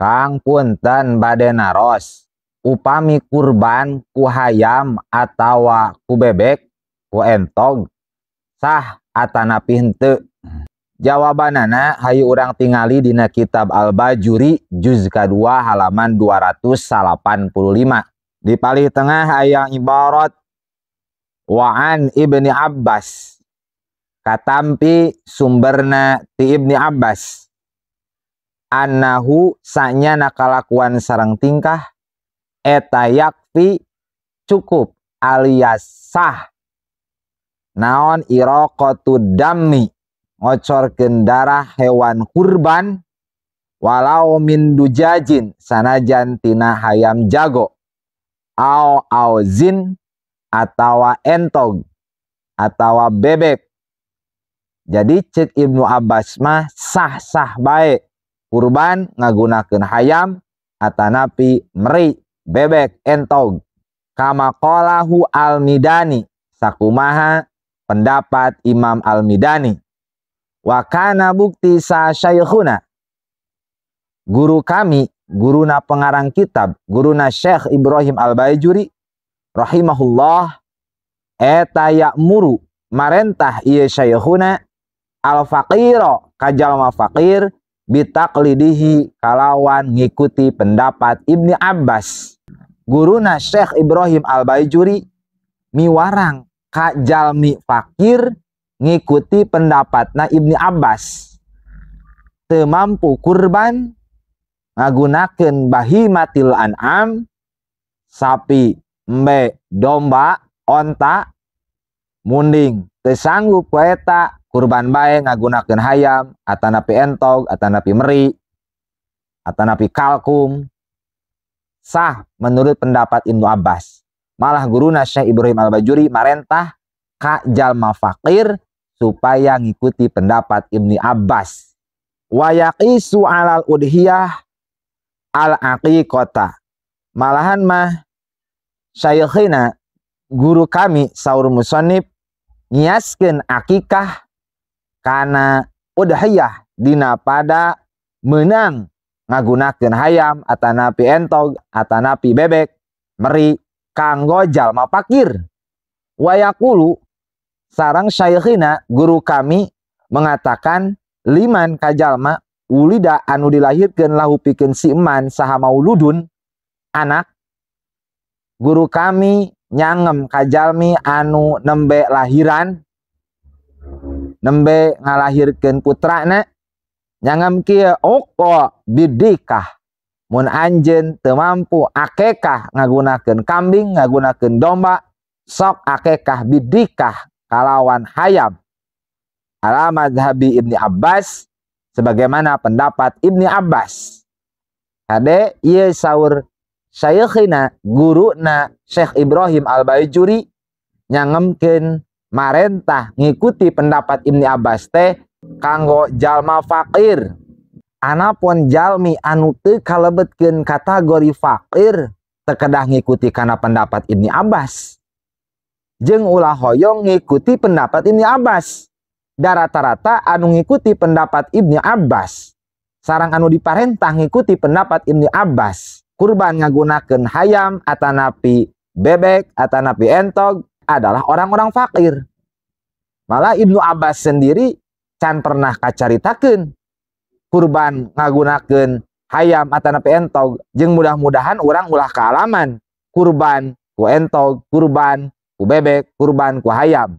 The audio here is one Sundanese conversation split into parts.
Kang punten bade naros upami kurban ku hayam atawa ku bebek ku entog sah atanapi henteu. Jawabanana hayu urang tingali dina kitab Al-Bajuri juz kadua halaman 285. Di palih tengah hayang ibarat wa'an Ibni Abbas. Katampi sumberna ti Ibni Abbas. Annahu sanya nakalakuan sareng tingkah eta yakfi cukup alias sah naon iraqatu dammi ngocorkeun darah hewan kurban walau min dujajin sanajan tina hayam jago au zin atawa entog atawa bebek. Jadi cek Ibnu Abbas mah sah-sah bae kurban ngagunakeun hayam atanapi meri bebek entog. Kama qalahu Al-Midani sakumaha pendapat Imam Al-Midani. Wa kana bukti sa syaikhuna guru kami, guruna pengarang kitab, guruna Syekh Ibrahim Al-Bajuri rahimahullah eta ya'muru marentah ieu syaikhuna al-faqira kajalma faqir bitaqlidihi kalawan ngikuti pendapat Ibni Abbas. Guruna Syekh Ibrahim Al-Bajuri miwarang kajalmi fakir ngikuti pendapatna Ibni Abbas. Teu mampu kurban ngagunakeun bahimatil an'am sapi, embe, domba, onta, munding teu sanggup ku eta kurban bae ngagunakeun hayam atanapi entog atanapi meri atanapi kalkung sah menurut pendapat Ibnu Abbas. Malah guruna Syekh Ibrahim Al-Bajuri marentah ka jalma fakir supaya ngikuti pendapat Ibni Abbas. Wa yaqisu alal udhiyah al-aqiqata. Malahan mah syaikhina guru kami saur musannif nyiaskeun akikah kana udhiyah dina pada meunang ngagunakeun hayam atanapi entog atanapi bebek meri kanggo jalma fakir. Wa yaqulu sareng syaikhina guru kami mengatakan liman kajalma ulida anu dilahirkeun lahu pikeun si eman saha mauludun anak. Guru kami nyangem kajalmi anu nembe lahiran nembe ngalahirkeun putrana nyangem kieu uqa bidikah mun anjeun teu mampu akekah ngagunakeun kambing ngagunakeun domba sok akekah bidikah kalawan hayam ala mazhabi Ibni Abbas sebagaimana pendapat Ibni Abbas. Kade ieu saur syaikhina guruna Syekh Ibrahim Al-Bajuri nyangemkeun marentah ngikuti pendapat Ibni Abbas teh kanggo jalma fakir. Anapun jalmi anu teu kalebetkeun kategori fakir teu kedah ngikuti kana pendapat Ibni Abbas. Jeung ulah hoyong ngikuti pendapat Ibni Abbas. Da rata-rata anu ngikuti pendapat Ibni Abbas sareng anu diparentah ngikuti pendapat Ibni Abbas kurban ngagunakeun hayam atanapi bebek atanapi entog adalah orang-orang fakir. Malah Ibnu Abbas sendiri can pernah kacaritakeun kurban ngagunakeun hayam atanapi entog jeung mudah-mudahan urang ulah kaalaman kurban ku entog, kurban ku bebek, kurban ku hayam.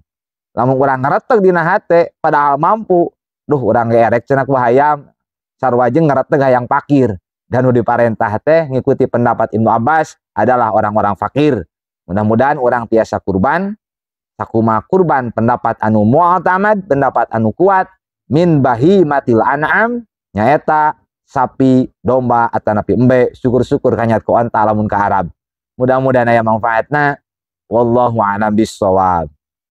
Lamun urang ngareteg dina hate padahal mampu, duh urang ge erek cenah ku hayam sarua jeung ngareteg hayang fakir. Dan nu diparentah teh ngikuti pendapat Ibnu Abbas adalah orang-orang fakir. Mudah-mudahan orang tiasa kurban sakumaha kurban pendapat anu mu'tamad, pendapat anu kuat min bahimatil an'am nyaeta sapi, domba atanapi embe, syukur-syukur kanyat ku onta lamun ka Arab. Mudah-mudahan aya manfaatna. Wallahu a'lam bissawab.